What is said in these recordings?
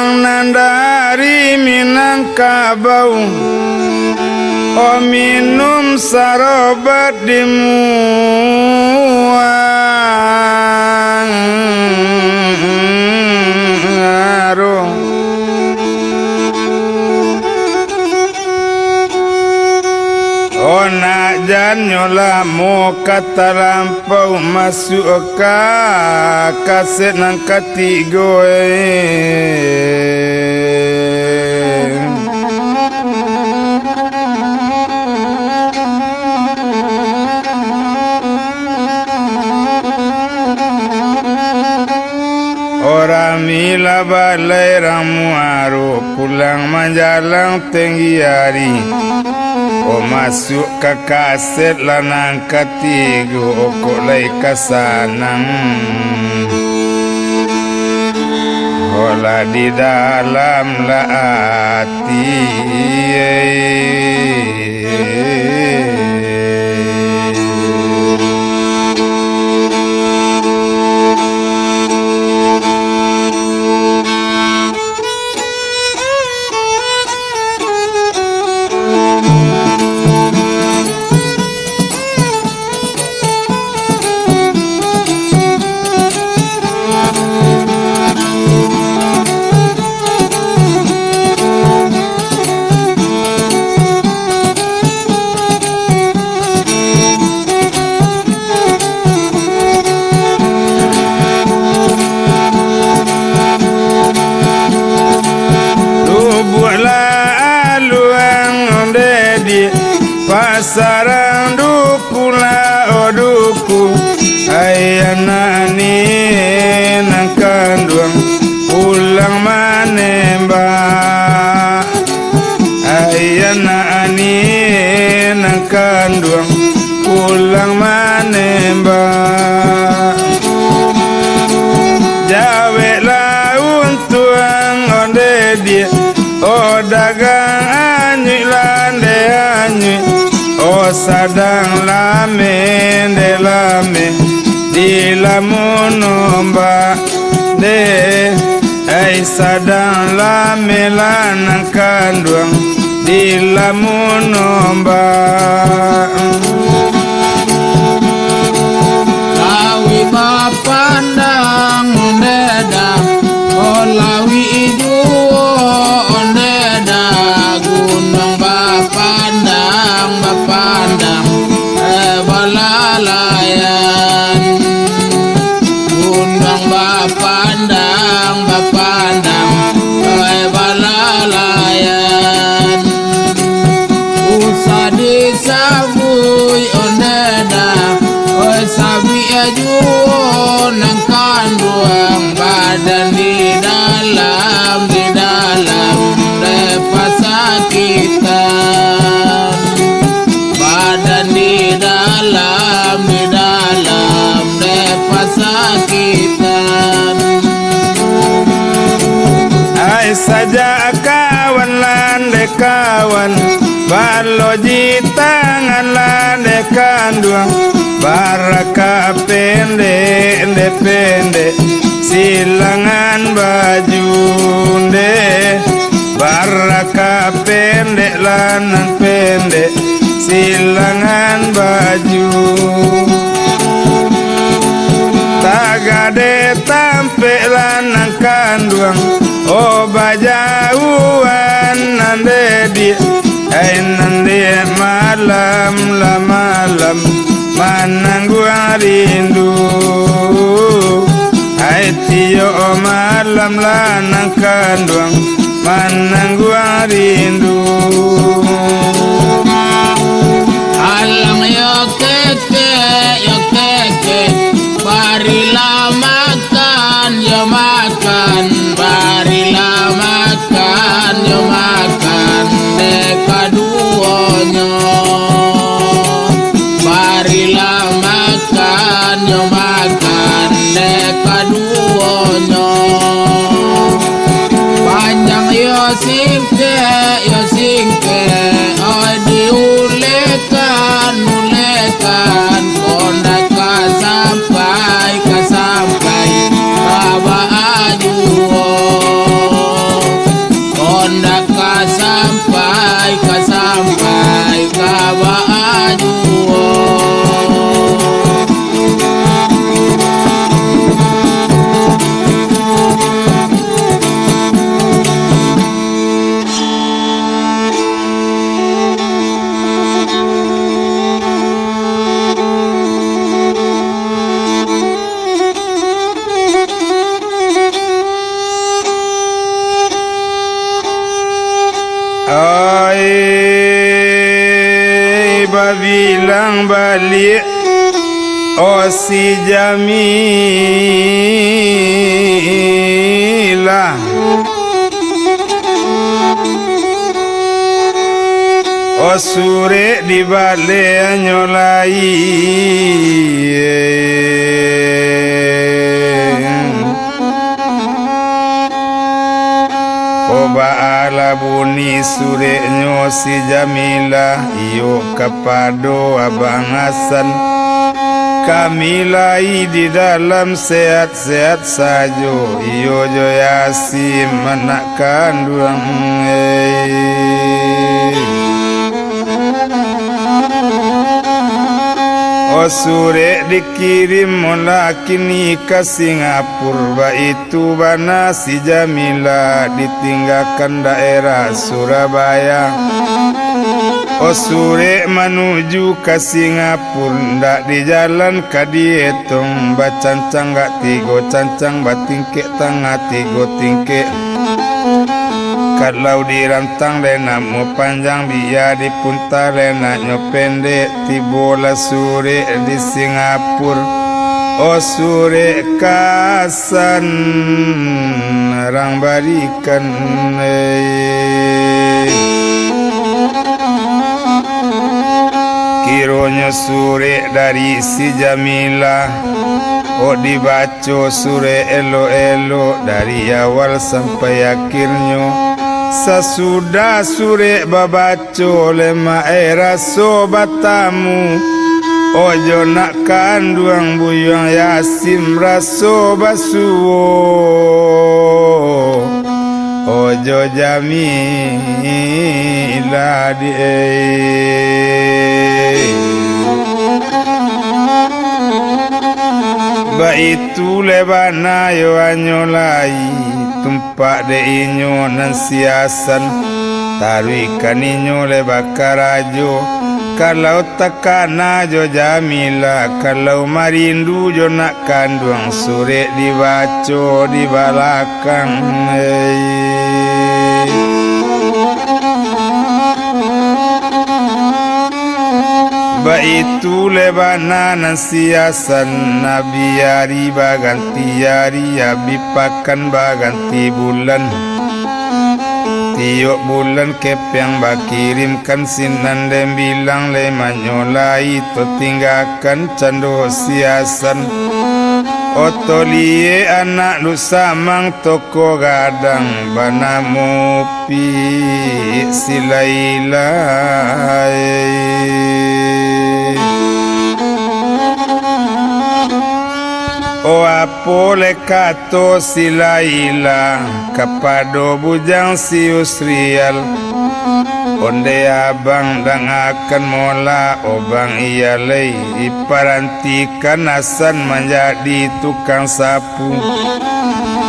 Pulang nandari Minangkabau, o minum sarobat dimuang arung. O nak janyola mo kata lampau masuk ke kaset nang ketiga Orang mila balai ramuaro pulang menjalang tinggi hari. O masuk ke kaset lanang ketiga kok lai kasanang. Olah di dalam la hati. Pasarang dukula oduku ayana ni nang kanduang pulang manemba ayana ni nang kanduang pulang manemba jawe laun tuang onde dia o dagang anyi lande anyi o sadang lame de lame di lamunomba de ai sadang lame lanang kanduang di lamunomba lawi bapandang ondeda o lawi ijuo ondeda gunung bapandang balalayan gunung bapandang balalayan usah disabui ondeda oi sabi ajuo nang kanduang badan di dalam lepas sakitan badan di dalam lepas sakitan. Ai saja kawan lande kawan baloji tangan lande kanduang baraka pendek silangan baju de baraka pendek lanang pendek silangan baju tagade tampe lanang kanduang o bajauan nande dia ai nande malam la malam manangguang rindu ai tio malam lanang kanduang manangguang rindu alang yo keke barilah makan yo makan barilah makan yo makan deka duonyo barilah makan yo makan deka duonyo panjang yo singke bilang balik oh si Jamilah, oh sore di balik nyolai, oh baala buni sore nyo si Jamilah, iyo kapado abang Hasan, Kamilai di dalam sehat-sehat sajo, iyo jo Yasim anak kandung. Oh sore dikirim mula kini ke Singapura, itu bana si Jamilah ditinggalkan daerah Surabaya. Oh sore menuju ke Singapura, ndak di jalan ka dietong, bacancang gak tigo cancang, batingke tengah tigo tingke. Kalau dirantang lena mau panjang, biar dipunta lena nyo pendek, tibola sore di Singapura. Oh sore kasan orang barikan kironya sore dari si Jamilah, oh dibaca sore elo-elo dari awal sampai akhirnya. Sesudah sore babaco lema era sobatamu, ojo nak kandung buyang Yasim raso basuo, ojo Jamilah di ba itu lebana yo anyolai, tumpak de inyo nan siasan, taru ikan inyo lebakarajo. Kalau takana jo Jamilah, kalau marindu jo nak kandung sore dibaco di balakang. Ba itu lebana nan siasan, nabi hari baganti hari, abi pakan baganti bulan. Tiok bulan kepeng bakirimkan sinan dan bilang le manyolai, to tinggalkan cando siasan. Otolie anak lu samang toko gadang, bana mopi silailai. O apole kato silaila, kapado bujang si Usrial, onde abang dang akan mola obang iyalai, iparantikan Hasan menjadi tukang sapu.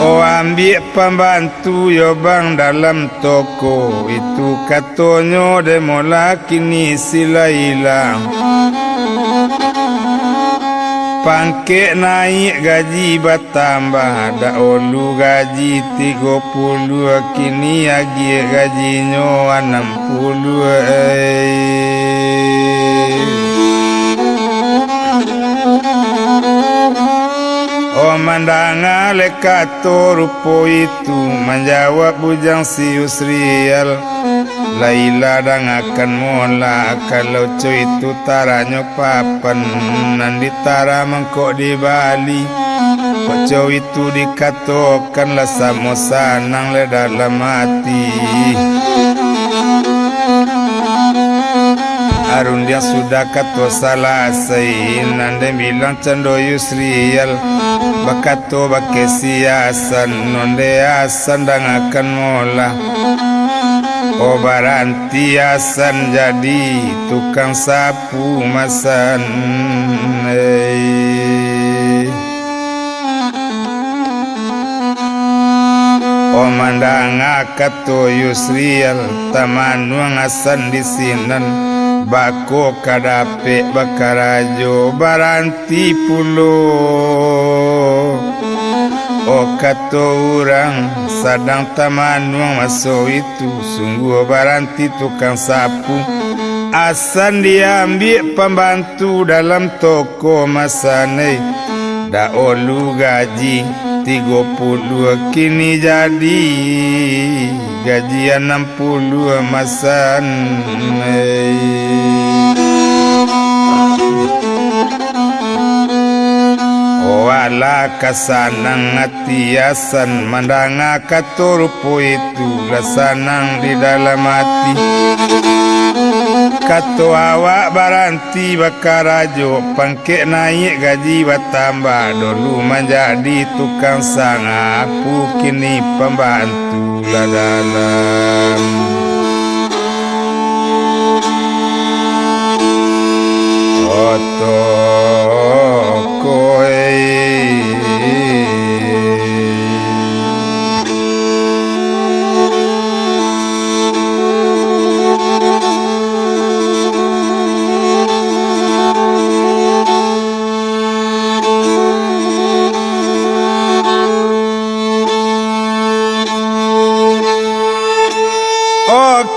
O ambil pembantu yo bang dalam toko, itu katonyo de mola kini silaila. Pangke naik gaji bertambah, dak olu gaji 30, kini lagi gajinya 60. Oh mandanga lekato rupo itu, menjawab bujang si Usrial, Laila dang akan mola, kalau cuy itu taranyo papan, nan ditara mengkok di Bali. Kocok itu dikatokan lah samo sanang le dalam hati. Arun dia sudah kato salah sain, nande bilang cendo Yusrial, bakato bakesi Hasan, nonde Hasan dang akan mola. Oh baranti Hasan jadi tukang sapu masan. Oh mandang akato Yusrial, tamanuang Hasan di sinan, bako kadape bakarajo baranti pulo. Oh kato orang sedang taman nuang masuk itu, sungguh baranti tukang sapu, Asan diambil pembantu dalam toko masane. Da olu gaji 30 kini jadi gaji 60 masane. Wala kasanang atiasan mandanga katurpo itu lasanang di dalam hati. Kato awak baranti bakarajo pangke naik gaji bertambah dulu menjadi tukang sangapu kini pembantu lah dalam.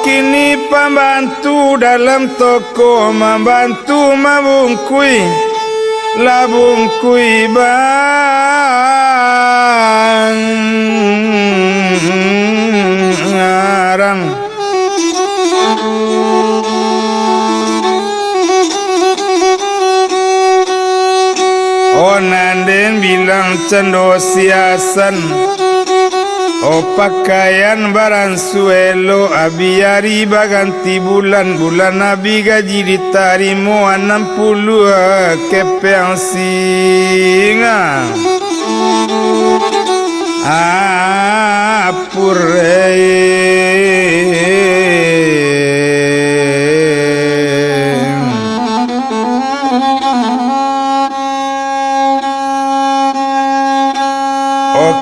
Kini pembantu dalam toko membantu mabungkui labungkui barang. Oh nanden bilang cendosiasan. Oh pakaian baran suelo abiari baganti bulan abi gaji ditarimo 60 kepeng singa.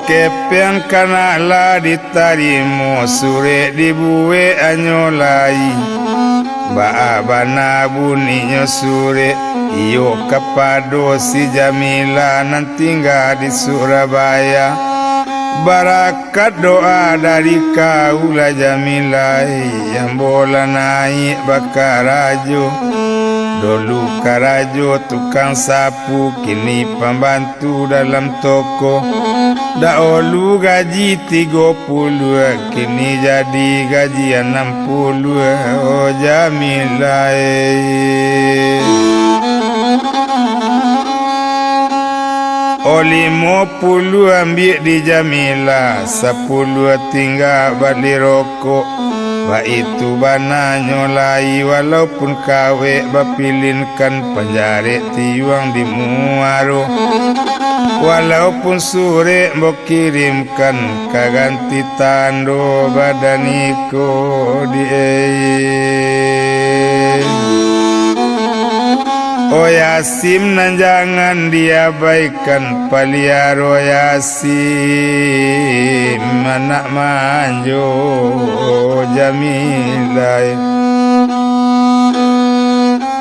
Kepen kanala ditarimo sure dibuwe anyolai baabana bunyinya sure iyo kapado si Jamila nanti tinggal di Surabaya. Barakat doa dari kaulah Jamila yang bola naik bakarajo. Dulu karajo tukang sapu kini pembantu dalam toko. Dahulu gaji 30 kini jadi gaji 60. Oh Jamila Oh 50 ambil di Jamila, 10 tinggal balik rokok. Ba itu bana nyolai walaupun kawe bapilinkan penjare tiwang di muaro. Walaupun sore mbok kirimkan kaganti tando badaniko di Oh Yasim nan jangan diabaikan paliaro Yasim anak manjo Jamila.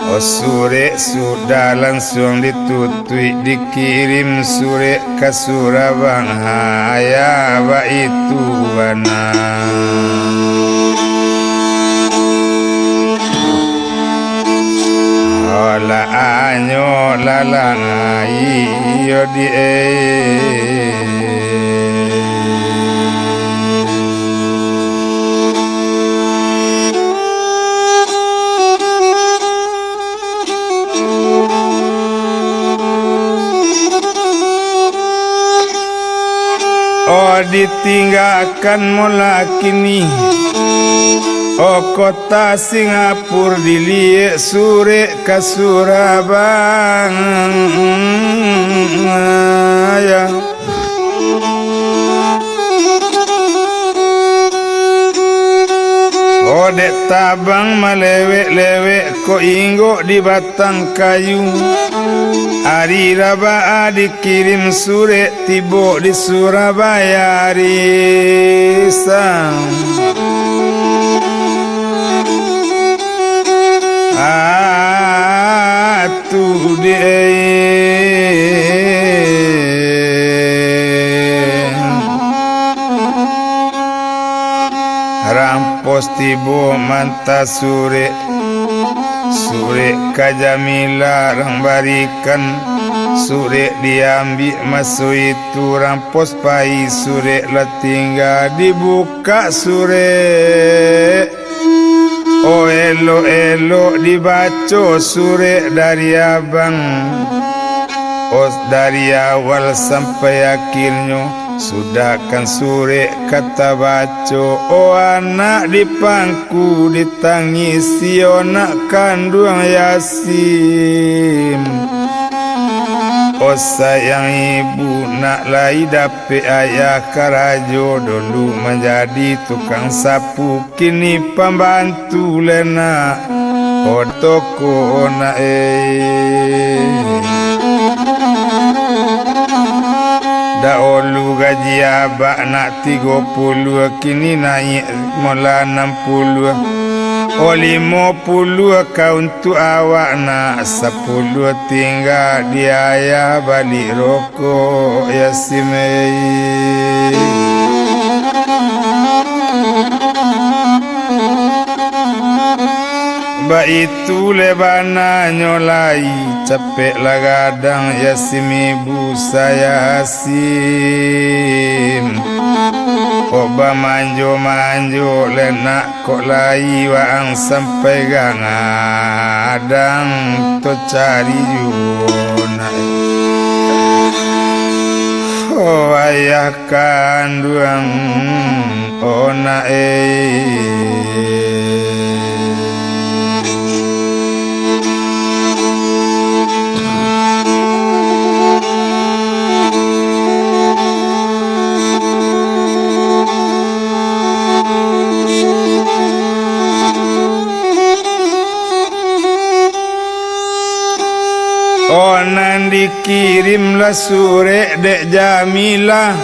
Oh sure sudah langsung ditutui dikirim sure ke Surabaya ba itu bana. Ola anyo lalangai yo di Oh ditinggalkan mula kini. Oh kota Singapura dilihat sore ke Surabaya. Oh dek tabang melewek-lewek ko inggo di batang kayu. Hari Rabaah dikirim sure tibo di Surabaya risang. Atu rampos tibo manta sure sure kajamila rang barikan sure diambil masuk itu rampos pai sure lah tinggal dibuka sure oh elo dibaca sure dari abang os dari awal sampai akhirnya sudah kan sure kata baca oh anak di pangku ditangisi anak kandung Yasin oh sayang ibu nak lai dapet ayah karajo dulu menjadi tukang sapu kini pembantu lena oh toko na Dahulu gaji abak nak 30 kini naik mula 60 oh 50 kau untuk awak nak 10 tinggal di ayah balik rokok Yasimei Ba itu lebana nyolai capek lagadang Yasim ibu saya Yasim Oba manjo lenak kok lai waang sampai gangadang to cari yuna oh ayah kandung ona Onan dikirimlah sure dek Jamilah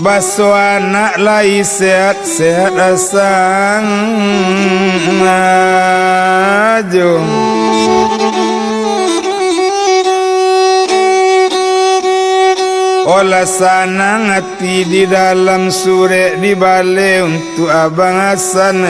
baso anak lai sehat-sehat asang ajo olah sanang hati di dalam sure dibalik untuk abang Hasan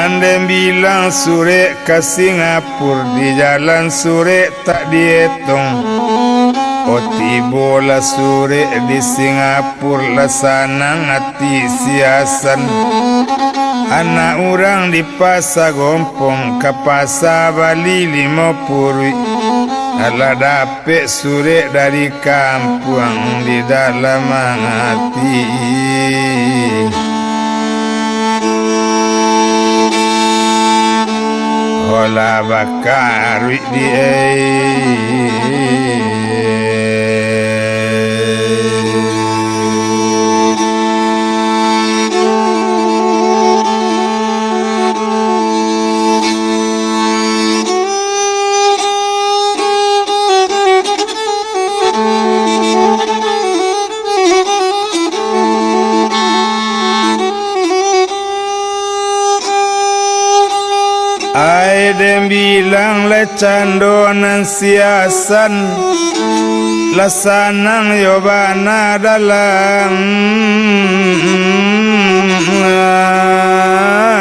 Nandem bilang sure ke Singapura di jalan sure tak dihitung oh tibola sure di Singapura lah sanang hati si Hasan anak orang di pasar gompong ke pasar Bali 50 alah dapet sure dari kampung di dalam hati olah bakar di Aidem bilang le candonan siasan lasanang yobana dalam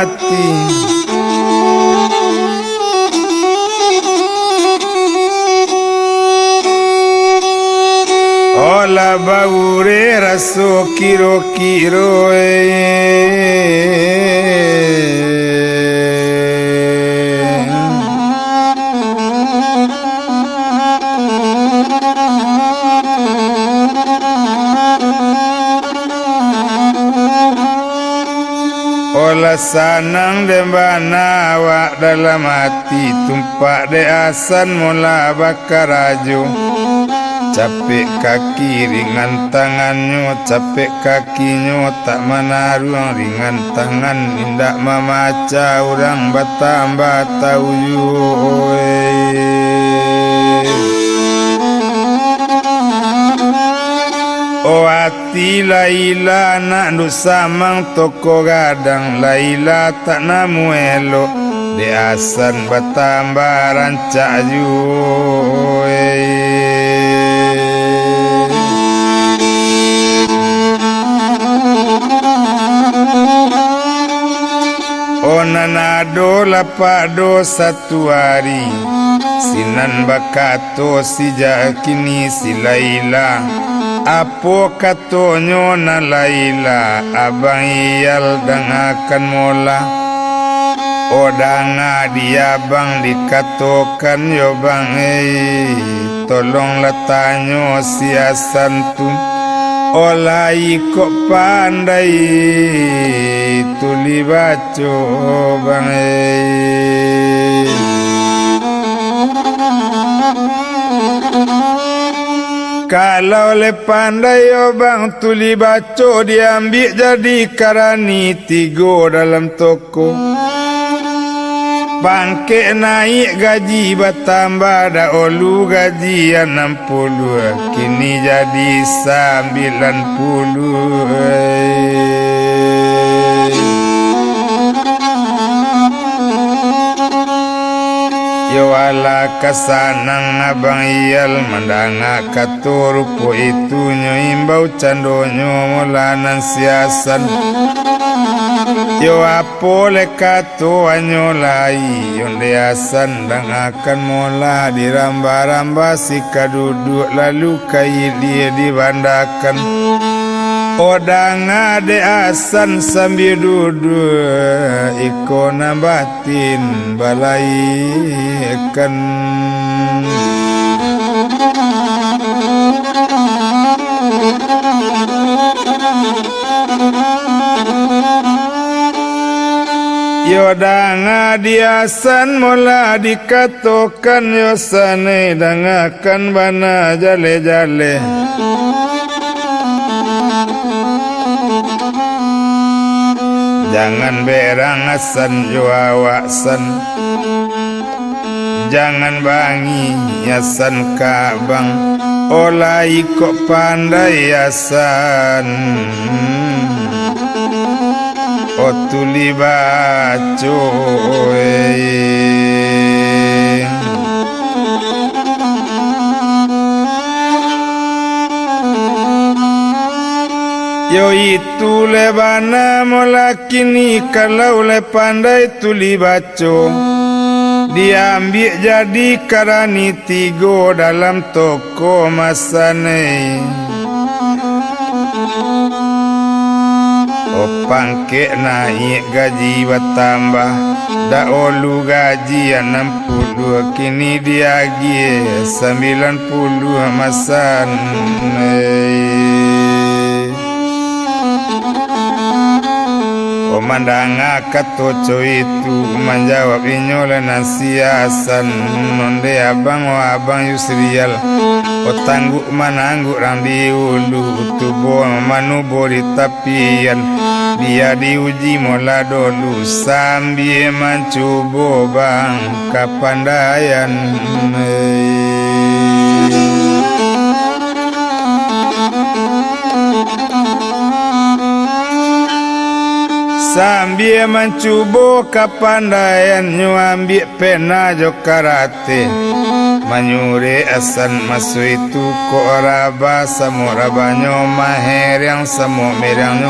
hati olah baure raso kiro-kiro olah sanang dembana awak dalam hati tumpak de Hasan mula bakar ajo capek kaki ringan tangannya capek kakinya tak menaruh ringan tangan indak memaca orang batambah tahu oh hati Laila nak duk samang toko gadang Laila tak namu elok di asan bertambah rancak ju onanado lapado satu hari sinan bakato sija kini si Laila apo katonyo na Laila abang iyal dangakan mola odanga dia bang dikatokan yo bang tolong latanyo siasan tu olai kok pandai tuli baco bang kalau le pandai yo bang tuli baco diambil jadi karani tigo dalam toko bangke naik gaji bertambah dahulu gaji 60 kini jadi 90 yo ala kasanang abang iyal mandanga katur po itu nyo imbau candonyo mulanan siasan yo apole kato anyolai yonde asan dangakan mola diramba-ramba si kaduduk lalu kaili dibandakan odang ade asan sambil duduk ikona batin balaikan yodanga diasan mola dikatokan yosane dangakan bana jale-jale jangan berang asan yo awaksan jangan bangi yasan kabang olai kok pandai asan otuli baco yo itu lebana mola kini kalau le pandai tuli baco diambil jadi karani tigo dalam toko masane pangke naik gaji bertambah dahulu gaji 60 kini dia gie 90 masan Komandanga katoco itu menjawab inyolenan siasan nonde abang wa abang Yusrial otangguk manangguk rambi ulu tubo manubo di tapian dia diuji mola dulu sambil mencoba bang kapandaian sambil mencoba kapandaian nyambil pena jo karate manyure asan masu itu ko raba samora banyo maher yang samo merangno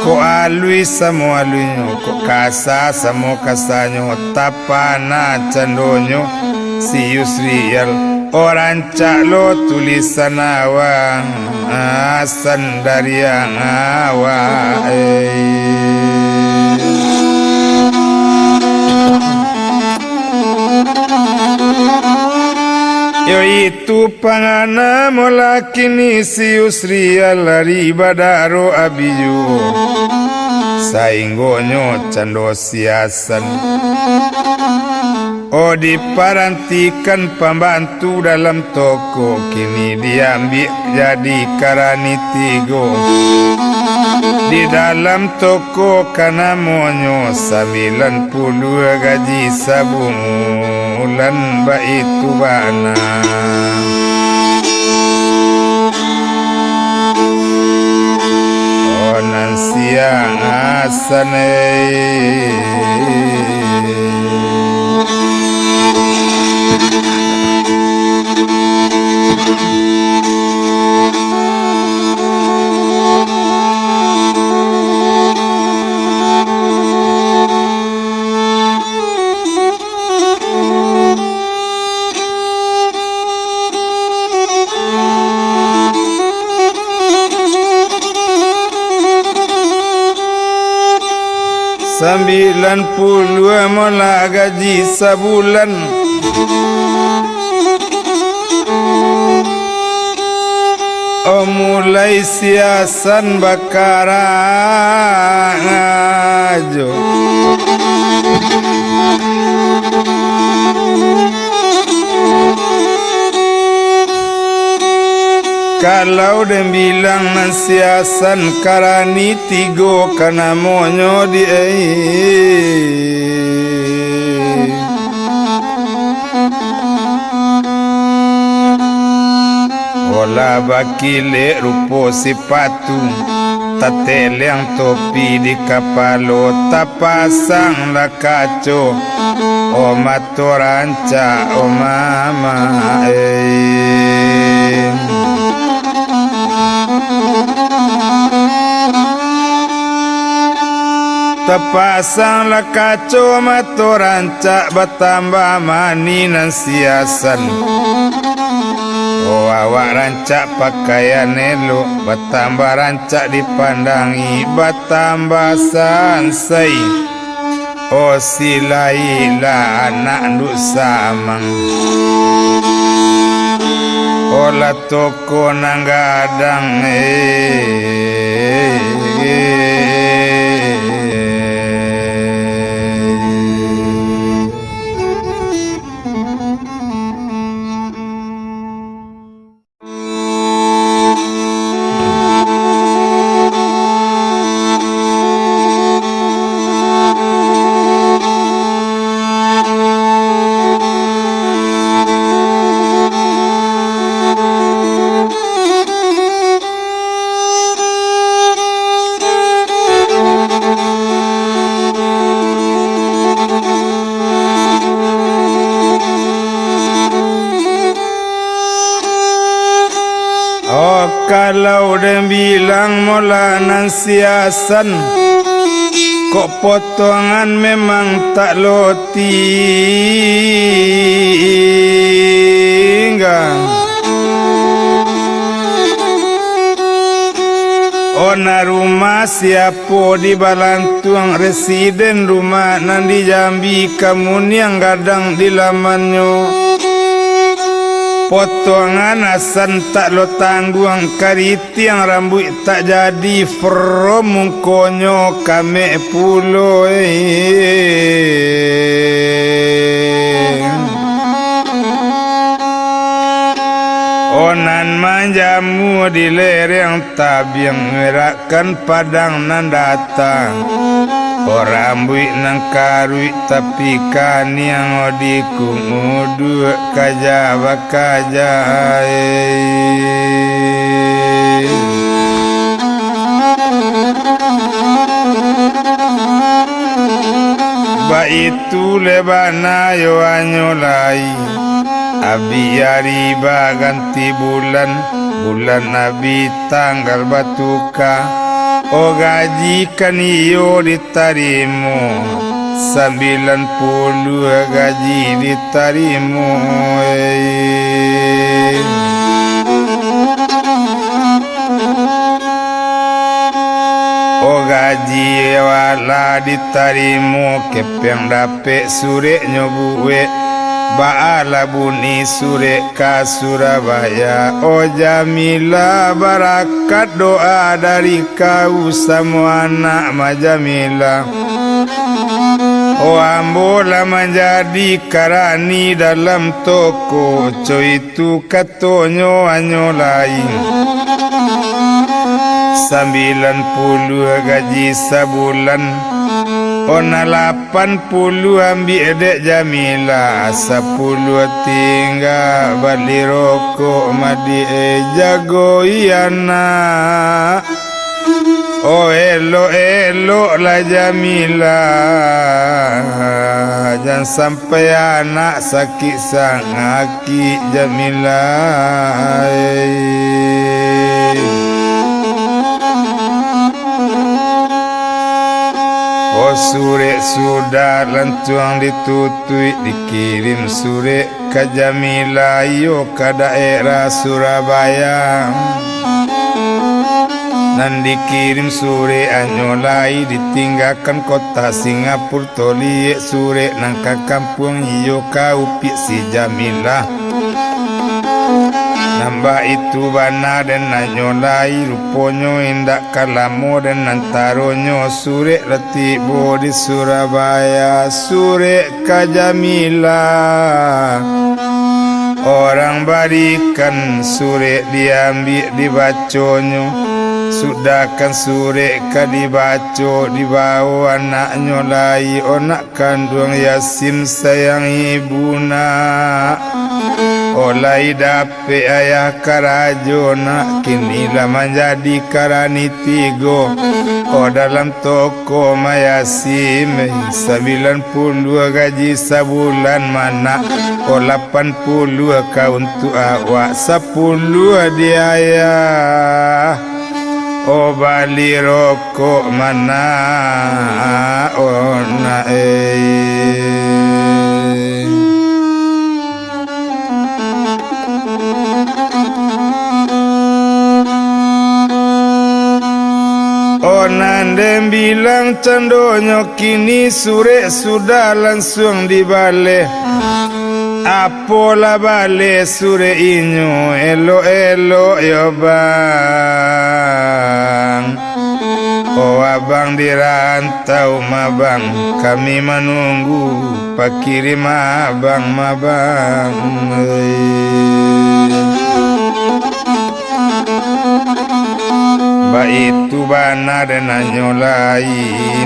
ko alui samo aluinyo ko kasa samo kasanyo tapana candonyo si Yusrial orang calo tulisan awang asan dari yang awak yo itu pangana mola kini si Yusrial lari badaro abiyu sainggonyo cando siasan oh diparantikan pembantu dalam toko kini diambil jadi karani tigo di dalam toko kana monyo 90 gaji sabungulan ba itu bana oh nan siang asane. Sembilan puluh mula gaji sebulan, mulai siasan bakaran ajo. Kalau dem bilang nasiasan karani tigo kana monyo di ola bakile rupo sipatu tateleng topi di kapalo tapasang la kaco o matoranca o mama tapasang la kaco matoranca batambah maninan siasan. Awak rancak pakaian elok, bertambah rancak dipandangi, bertambah sansai. Oh silailah anak nduk samang. Olah toko nang gadang kalau dem bilang molanan siasan, kok potongan memang tak loti enggak. Ona rumah siapa di Balantuang, residen rumah nan di Jambi, kamu yang gadang di lamannya. Potongan asan tak lo tangguang, kariti yang rambut tak jadi from mungkonyo kame pulo onan manjamu di lereng tabiang ngerakan padang nan datang. Orang buik nang karui tapi kan yang odiku ngudu kaja bakaja ba itu lebana yo anyolai abiyari ba ganti bulan nabi tanggal batuka. O gaji kan iyo ditarimu 90 gaji ditarimu O gaji wala ditarimu kepeng dapet sure nyobuwe Ba'ala buni sure ka Surabaya. Oh Jamila, barakat doa dari kau semua anak Majamila. Oh ambola menjadi karani dalam toko, coy itu katonyo anyolai 90 gaji sebulan. Ona 80 ambil dek Jamila, 10 tinggal balik rokok madi jago iana. Oh elok-elok lah Jamilah, jangan sampai anak sakit sangaki Jamilah. Oh surek sudah lancuang ditutui, dikirim surek ke Jamilah yo ke daerah Surabaya. Nan dikirim sure anyolai, ditinggalkan kota Singapura toliek sure nangka kampung iyo kau pik si Jamilah. Nambah itu bana dan anyolai, ruponyo indak kalamo dan nantaronyo sure letibo di Surabaya. Sure ka Jamilah, orang barikan sure diambil dibaconyo. Sudahkan sure ka dibaco, dibawa anak nyolai, onak kandung Yasin sayang ibuna. Olai dape ayah karajo nak kinilah menjadi karanitigo. Oh dalam toko Mayasim 92 gaji sebulan mana. Oh 80 kau untuk awak 10 dia ayah. Oh bali rokok mana oh na Oh nandem bilang cendonyo kini sure sudah langsung dibalik. Apola bale sure inyo elo-elo yo bang. Oh abang dirantau mabang, kami menunggu pakirim abang mabang. Ba itu bana dan anyolai,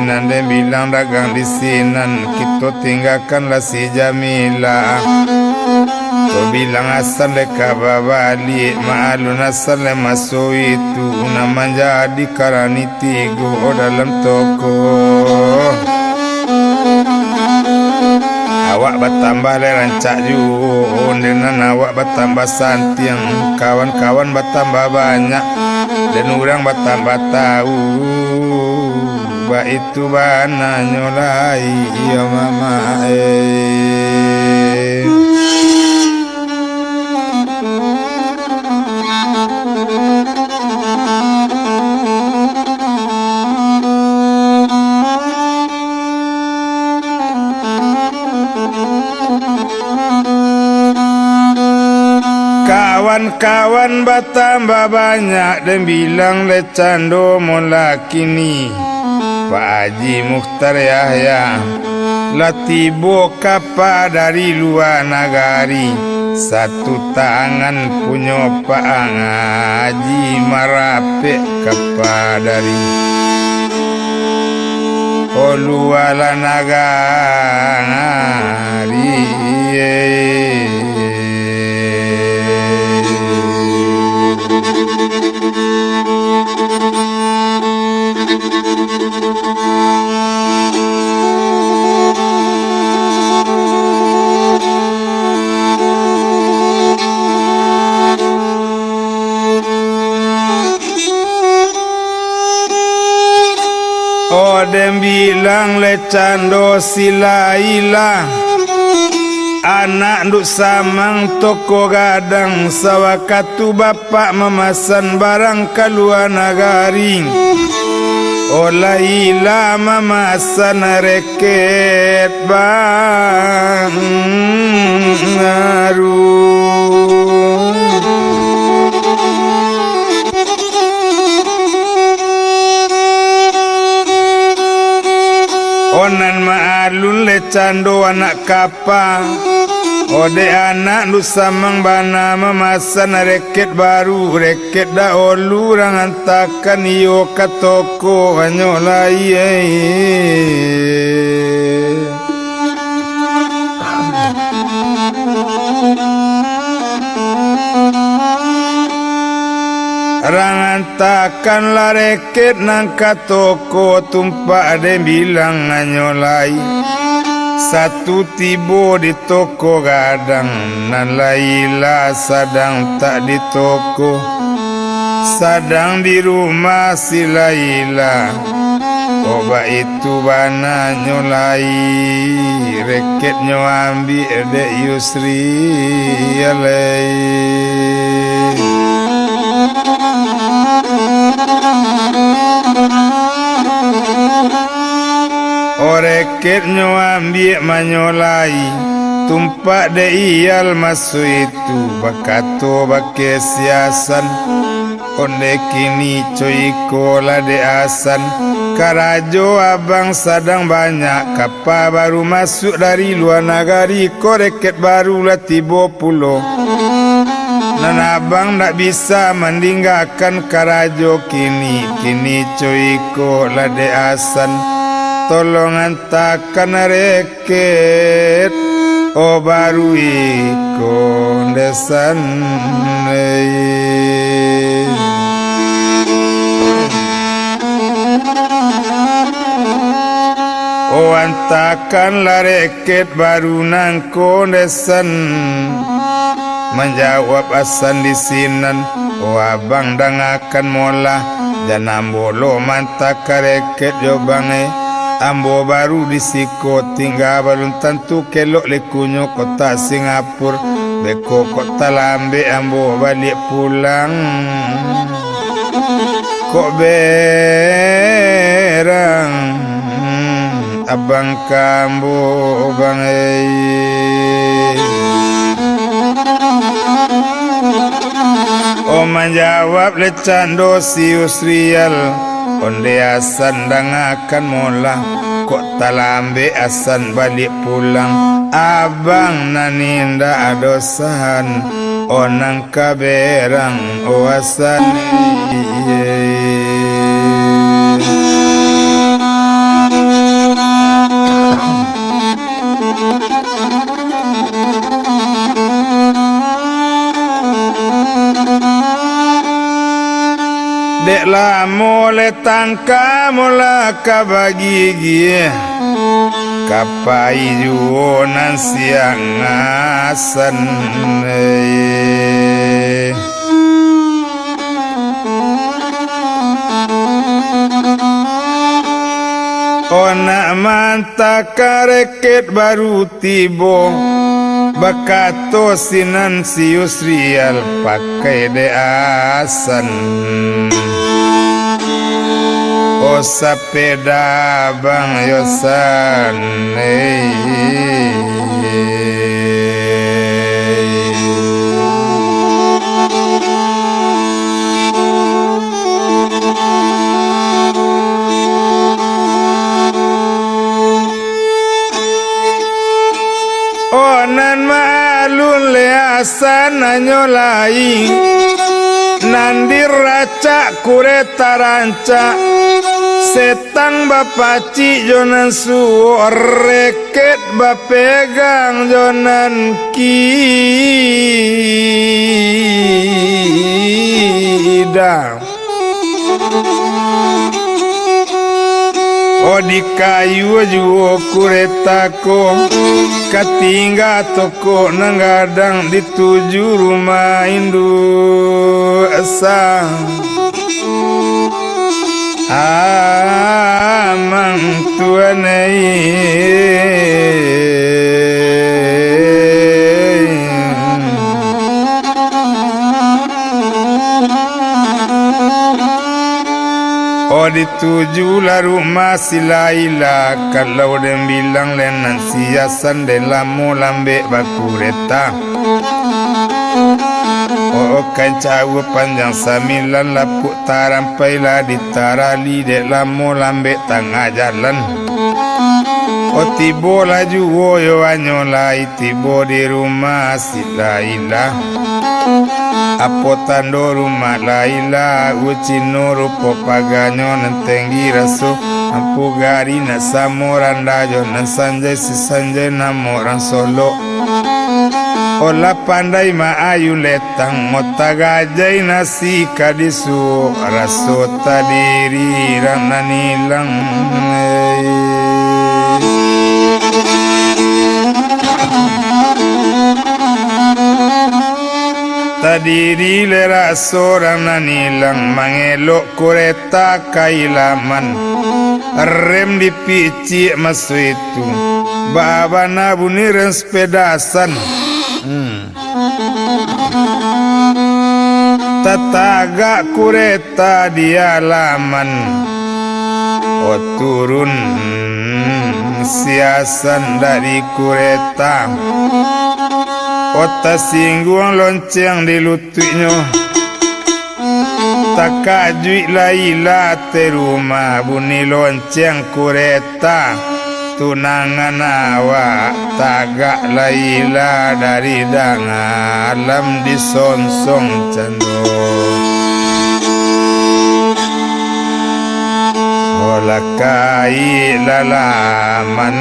nande bilang dagang di sinan, kita tinggalkanlah si Jamilah. Kau bilang asal leka babali, maalun asal le masuk itu, nama jadi karanitigo dalam toko. Awak bertambah le rancak jun, dengan awak bertambah santiang, kawan-kawan bertambah banyak. Dan orang bertambah tahu, ba itu bana nyolai ya mama Kawan-kawan bertambah banyak dan bilang le cando mula kini Pak Haji Mukhtar Yahya latibo kapa dari luar negari. Satu tangan punya Pak Haji Marape kapa dari luar negari. Oh dem bilang le cando silailah, anak nduk samang toko gadang, sawakatu bapak memesan barang keluar negari. Oh laila memesan reket bang onan maalun le cando anak kapa. Ode anak lu samang bana memesan reket baru, reket dahulu orang hantarkan iyo ke toko anyolai. Barangan takkan lareket nang katoko tumpak de bilang nganyolai. Satu tibo di toko gadang nan Laila sadang tak di toko. Sadang di rumah si Laila. Oba itu bana nyolai. Reketnya ambil dek Yusri alai. Oreketnya ambil manyolai. Tumpak de iyal masu itu. Bakato bake siasan. Onde kini coiko lade asan. Karajo abang sadang banyak. Kapal baru masuk dari luar negari. Koreket baru lah tiba pulau. Nan abang tak bisa meninggalkan karajo kini. Kini coiko lade asan. Tolong hantarkan reket. Oh baru ikon desan. Oh hantarkanlah reket baru nang kondesan. Menjawab asan di sinan. Oh abang dang akan mola. Jangan bolo mantak reket jobange. Ambo baru disiko tinggal balun tentu kelok lekunyo kota Singapura. Beko kota lambe ambo balik pulang. Kok berang abang kambo bangai. Oh menjawab lecando si Yusrial. Onde asan dang akan mola. Kok talambe asan balik pulang. Abang naninda adosan. Onang kaberang o asan. Dek la mole tangka mola kabagi kapai juonan siang asan. Ona manta kareket baru tibo. Bakato sinan si Yusrial pakai de asan. O sepeda bang yosan. Nan malun le asan nyolai. Nandi raca kureta ranca. Setang bapaci jonan suoreket bapegang jonan kidang. Oh di kayu juo kuretako. Katingga toko nanggadang dituju rumah indu asa. Amang tuanai. Oh ditujulah rumah si Laila. Kalau dem bilang lenan siasan de lamu lambe bakureta. Oh kan cawu panjang samilan lapuk tarampai lah ditarali de lamu lambe tengah jalan. Oh tibo laju woyo anyolai tibo di rumah si Laila. Apo tando rumah Laila ucino rupo paganyo nentenggi raso. Ampu gari na samoranda jo na sanjay si sanjay namoran solo. Ola pandai maayu letang motagajai nasi kadisu raso tadiri rananilang tadiri lera sorang nanilang mangelok kureta kailaman rem dipici masu itu baba nabuniran sepedasan tataga kureta di alaman turun siasan dari kureta singgung lonceng di lututnya takajui laila teruma bunyi lonceng kureta tunangan awak tagak laila dari dangalam di sonsong cendo olakai lalaman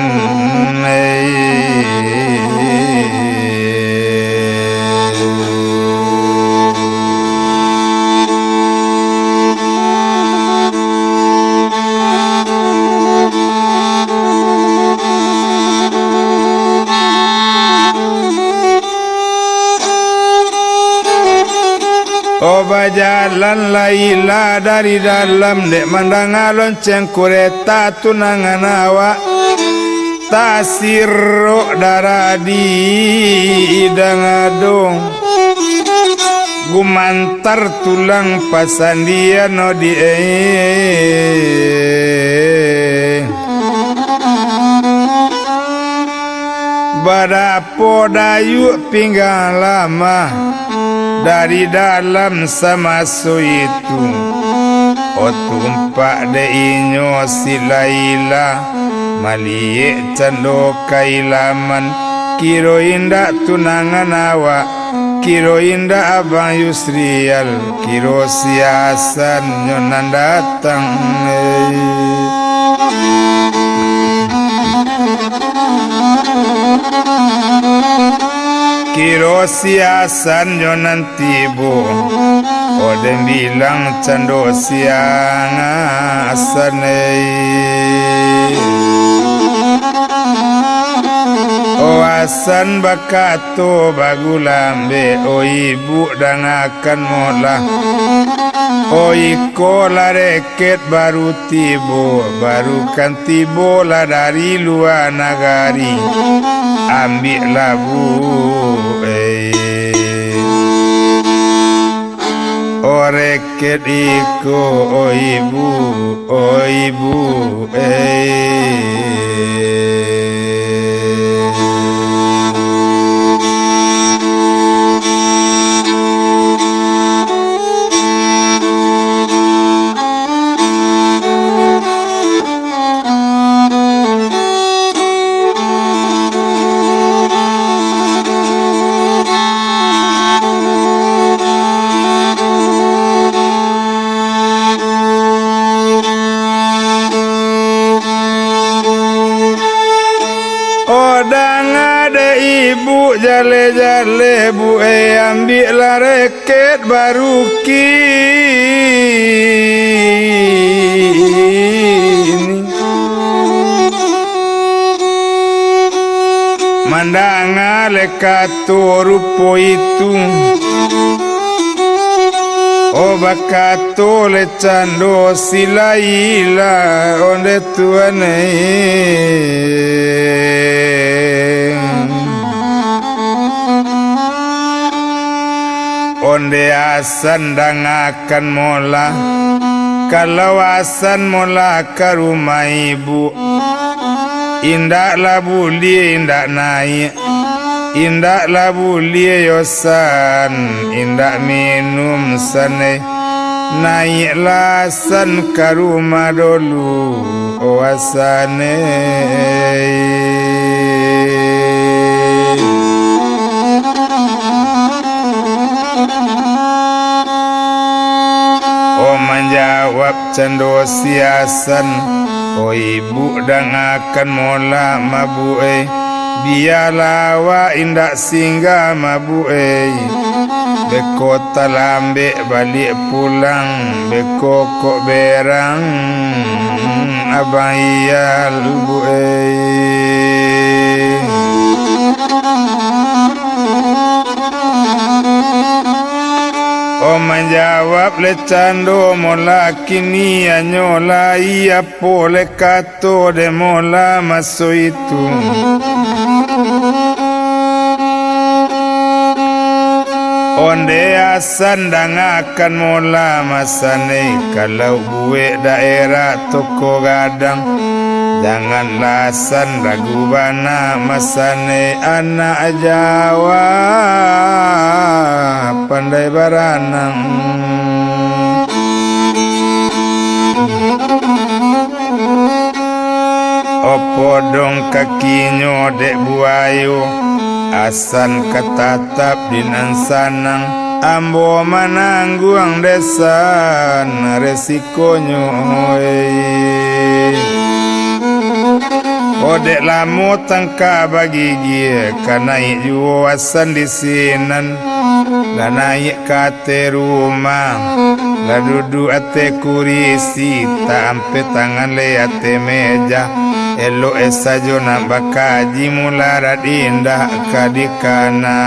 jalan laila dari dalam dek mandanga lonceng kureta tunangan awak tasiro daradi dangadong gumantar tulang pasandia no di badapo dayu pinggang lama dari dalam sama itu tumpak de inyo si laila malie cando kailaman kiro indah tunangan awak kiro indah abang Yusrial kiro siasan nyonan datang kiro siasan nyonan tibo odem bilang cando siang asanei asan bakato bagulambe ibu dangakan mola iko lareket baru tibo baru kan tibo lah dari luar nagari ambil labu oreket iko ibu ibu jale-jale bu ambil reket baru kini mandanga lekato rupo itu bakato le cando silaila onde tuane onde asan dangakan mola kalau asan mola ke rumah ibu indak labu li indak naik indak labu li yosan indak minum sane naik lasan ke rumah dulu asane menjawab cendo siasan ibu dangakan mola mabu biarlah wa indak singgah mabu beko talambe balik pulang beko kok berang abang iyal bu O menjawab le cando mola kini anyola ia pole kato de mola maso itu Onde asan dangakan mola masane kalau gue daerah toko gadang janganlah san ragu bana masane anak Jawa pandai baranang opo dong kakinyo dek buayo asan ketatap dinan sanang ambo manangguang desan resikonya Odek lamu tangka bagi dia Kanai juasan di sinan La naik kate rumah La duduk ate kurisi Tak ampe tangan le ate meja Elo esajo nambah kaji mularat indah kadikana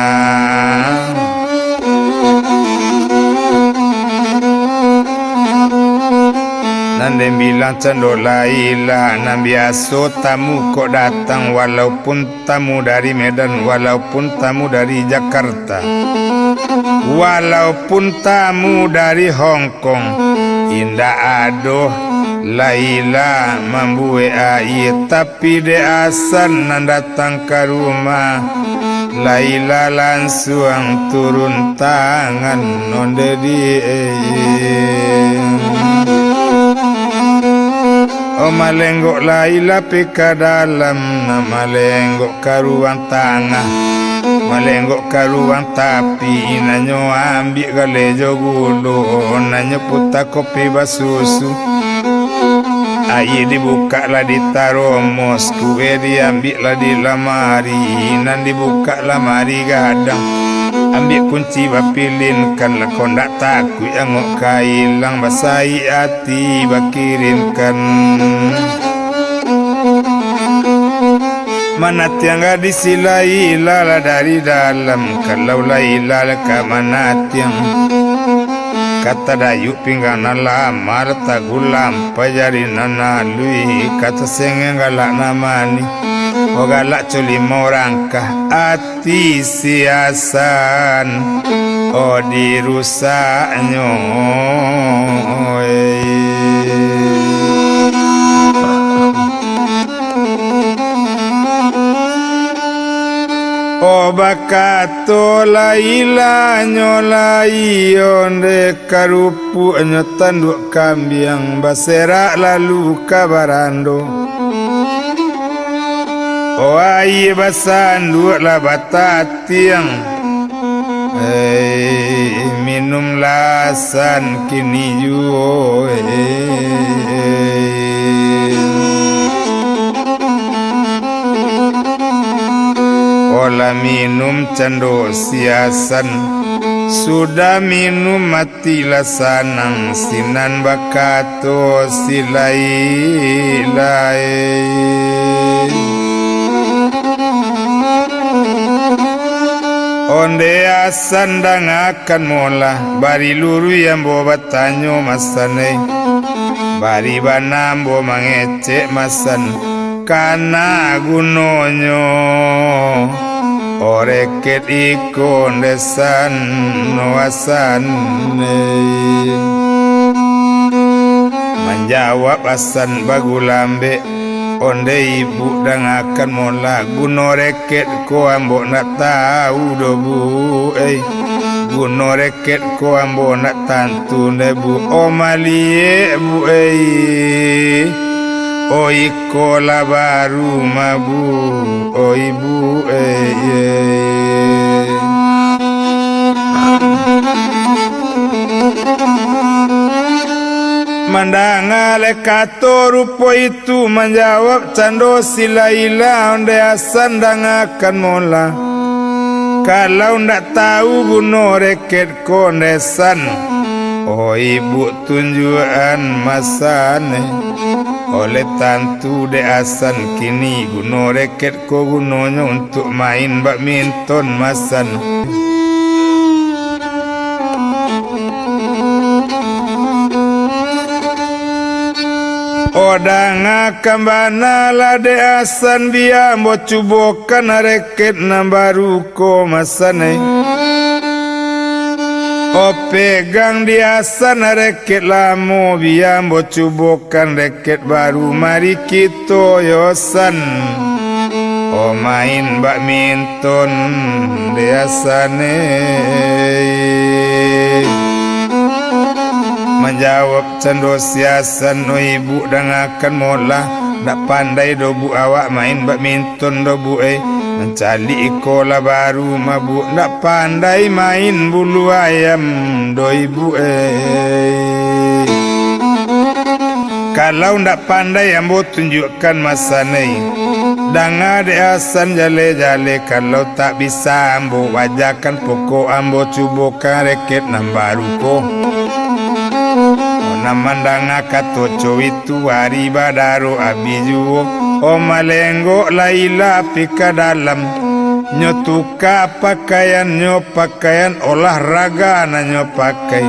Nande bilang cendol lailah Nan biasa tamu kok datang Walaupun tamu dari Medan Walaupun tamu dari Jakarta Walaupun tamu dari Hong Kong Indah aduh Laila membuat air Tapi de asan nan datang ke rumah Laila langsung turun tangan Nonde di Oh malenggok Laila pika dalam Nama lenggok ke ruang tengah Malenggok ke ruang tapi Nanyo ambil galejo gulu Nanyo putar kopi basusu Air dibuka lah di taromos Kue diambil lah di lamari Nan dibuka lamari gadang Ambil kunci bapilinkan lah kau ndak takut angok kailang Basai hati bakirimkan Mana tiang gadis Laila lah dari dalam Kalau Laila lah ke mana tiang Kata dayu pinggang lamar tak gulam pajari nana lui Kata sengen galak namani O galak coli morangkah ati siasan O dirusaknyo O bakato Laila nyolai onde karupu nyo tanduk kambiang Baserak lalu kabarando O aye basanduk lah batatiang minum lasan kini juo Ola minum cando siasan Sudah minum matilah sanang Sinan bakato silai Onde asan dangakan mola Bari luru yang bawa tanyo masane Bari banambo mangecek masan Kana gunonyo Oreket ikon desan nuasan Menjawab asan bagulambe Onde ibu dangakan mola Gunoreket ko ambo nak tahu dobu Gunoreket ko ambo nak tantu nebu Omalie bu O ikola baru mabu O ibu Mandangale kato rupo itu menjawab cando si Laila onde asan dangakan mola. Kalau ndak tahu buno reket kondesan, oh ibu tunjuan masane. Oleh tantu de asan kini guno reket ko gunonyo untuk main badminton masan. Odanga kambana lade asan dia mo cubokan reket nambaru ko masane. O pegang dia asan reket lamo dia mo cubokan reket baru mari kita yosan. O main badminton dia asane. Menjawab cando siasan no ibu dangakan mola. Ndak pandai do bu awak main badminton do bu mencali ikola baru mabu. Ndak pandai main bulu ayam do ibu Kalau ndak pandai ambo tunjukkan masane. Danga de asan jale-jale. Kalau tak bisa ambo wajakan pokok ambo cubokan reket nambaru ko. Namandanga katoco itu hari badaro abiju. O malengo Laila pika dalam. Nyotuka pakaian nyo pakaian olahraga na nyo pakai.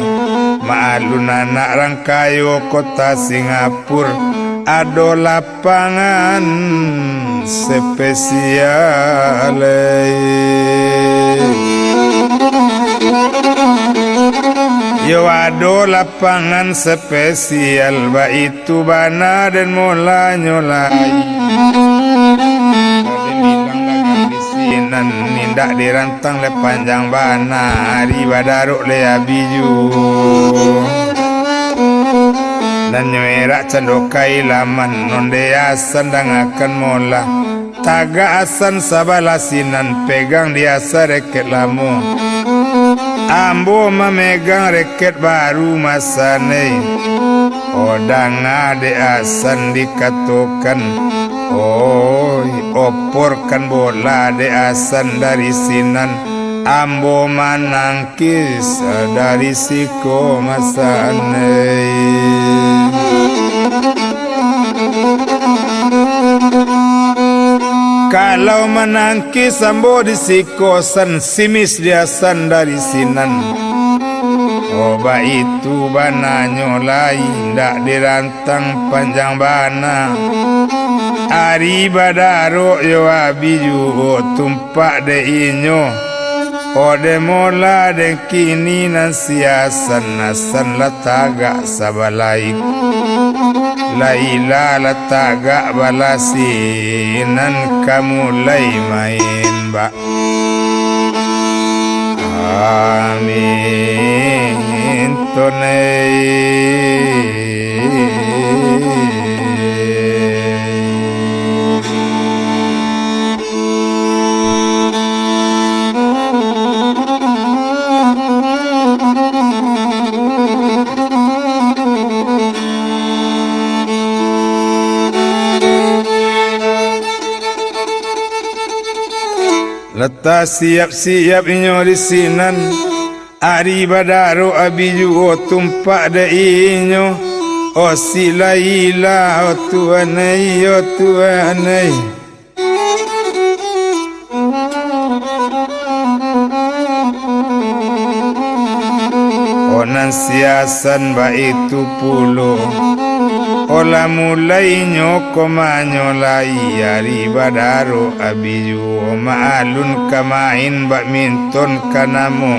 Maalun anak rangkayo kota Singapura. Ado lapangan spesial. Yo ado lapangan spesial ba itu bana dan mola nyolai. Kode bilang dagang di sinan nindak dirantang le panjang bana hari badaruk le abiju. Dan nyerak candokai laman nonde asan dangakan mola. Taga asan sabalasinan pegang dia reket lamu. Ambo memegang reket baru masane. Odang ade asan dikatokan. Oi oporkan bola de asan dari sinan. Ambo manangkis dari siko masane. Kalau menangkis ambo di sikosan simis diasan dari sinan. Oba itu bana nyolai ndak dirantang panjang bana. Ari badaro yo abiju tumpak de inyo. Ode mola de kini nan siasan nasan lataga sabalaik. Laila lataga balasinan kamu lay main ba. Amin tonei. Letak siap-siap inyo di sinan. Ari badaro abiju o tumpak de inyo. O si Laila o tuanai o tuanai. O nan siasan ba itu pulo. Ola mulai nyoko manyolai ari badaro abiju maalun kamain badminton kanamo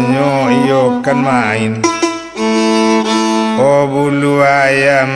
nyo kan main. O bulu ayam